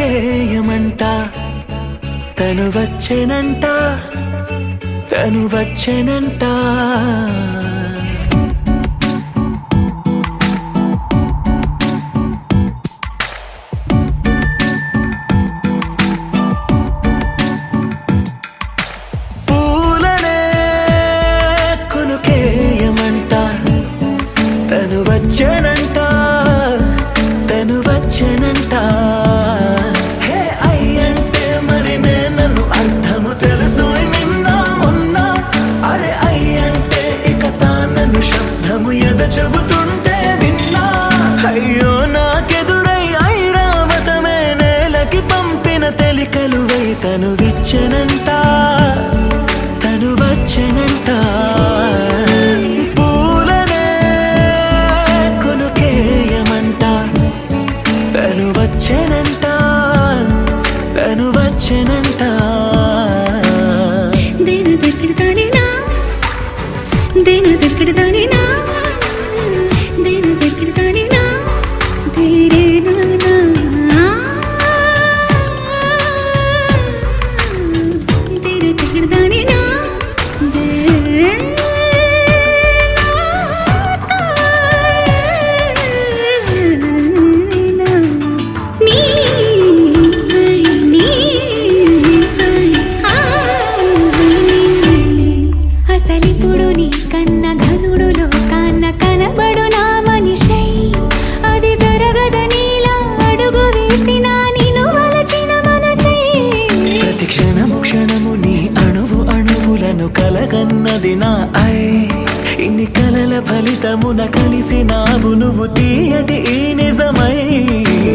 కొనుకేయమంట తను వచ్చెనంట తను వచ్చెనంట పూలనే కొనుకేయమంట తను వచ్చెనంట తను వచ్చెనంట హే అయ్యంటే మరి నన్ను అర్థము తెలుసు నిన్న మొన్న అరే అయ్యంటే ఇక తానను శబ్దము ఎద చెబుతుంటే విన్నా అయ్యో నాకెదురై ఐరావతమే నేలకి పంపిన తెలికలువై తను విచ్చెనంట తను వచ్చెనంట పూలనే కొనుకేయమంట తను వచ్చెనంట తను వచ్చెనంట దేని దగ్గరదానినా దేని దగ్గరదానినా దేని దగ్గరదానినా దేరేనా దేని దగ్గరదానినా అసలిప్పుడు నీ కన్న ఘనుడులో కాన్న కనబడు నా మనిషై అది జరగదనిలా అడుగు వేసిన నిన్ను వలచిన మనసై ప్రతి క్షణము క్షణము నీ అణువు అణువులను కలగన్నది నా ఐ ఇన్ని కలల ఫలితమున కలిసినావు నువ్వు తీయటి ఈ నిజమై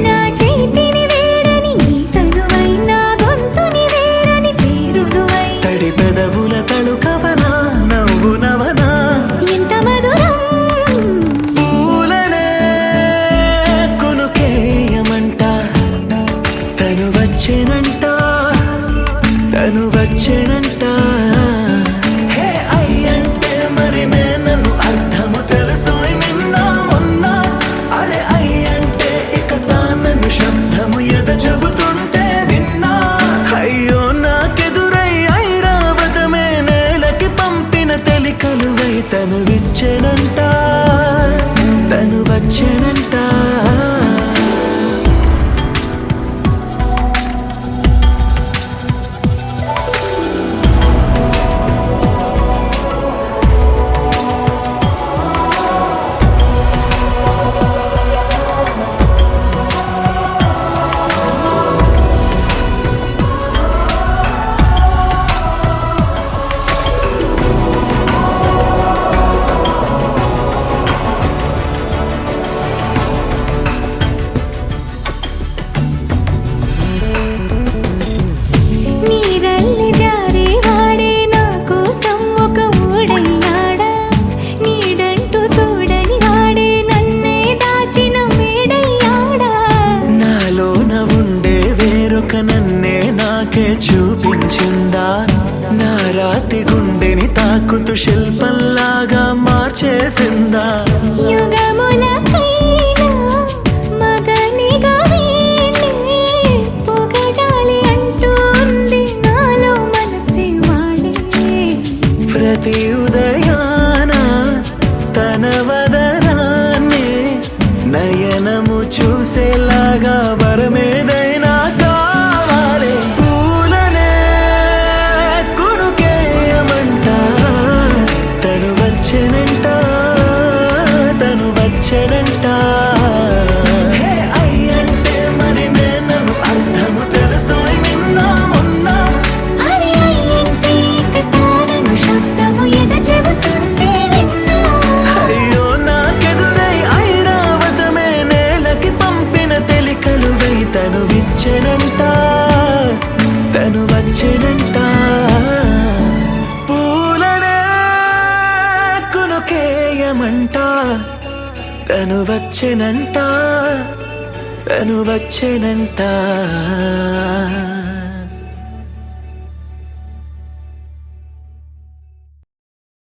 నా చేతిని వేడని నీ తనువై నా గొంతుని వేరని పేరు నువ్వై తడి పెదవుల తళుకవనా నవ్వు నవనా ఎంత మధురం పూలనే కొనుకేయమంట తను వచ్చెనంట తను వచ్చెనంట హే అయ్యంటే మరి నన్ను అర్థము తెలుసు నిన్న మొన్న అరే అయ్యంటే ఇక తానను శబ్దము ఎద చెబుతుంటే విన్నా అయ్యో నాకెదురై ఐరావతమే నేలకి పంపిన తెలికలువై తను విచ్చెనంట తను వచ్చెనంట నీరల్లి జారే వాడే నా కోసం ఒక ఊడయ్యాడా నీడంటూ చూడని వాడే నన్నే దాచిన మేడయ్యాడా నాలోన ఉండే వేరొక నన్నే నాకే చూపించిందా నా రాతి గుండెని తాకుతూ శిల్పంలాగా మార్చేసిందా యుగములకైనా మగనిగా వీణ్ణి పొగడాలి అంటూ ఉంది నాలో మనసే వాడే ప్రతి ఉదయాన తన వదనాన్ని నయనము చూసేలాగా వరమేదైనా కావాలి పూలనే కొనుకేయమంట తను వచ్చెనంట తను వచ్చెనంట హే అయ్యంటే మరి నన్ను అర్థము తెలుసు నిన్న మొన్న అరే అయ్యంటే ఇక తానను శబ్దము ఎద చెబుతుంటే విన్నా అయ్యో నాకెదురై ఐరావతమే నేలకి పంపిన తెలికలువై తను విచ్చెనంట తను వచ్చెనంట పూలనే కొనుకేయమంట తను వచ్చెనంట తను వచ్చెనంట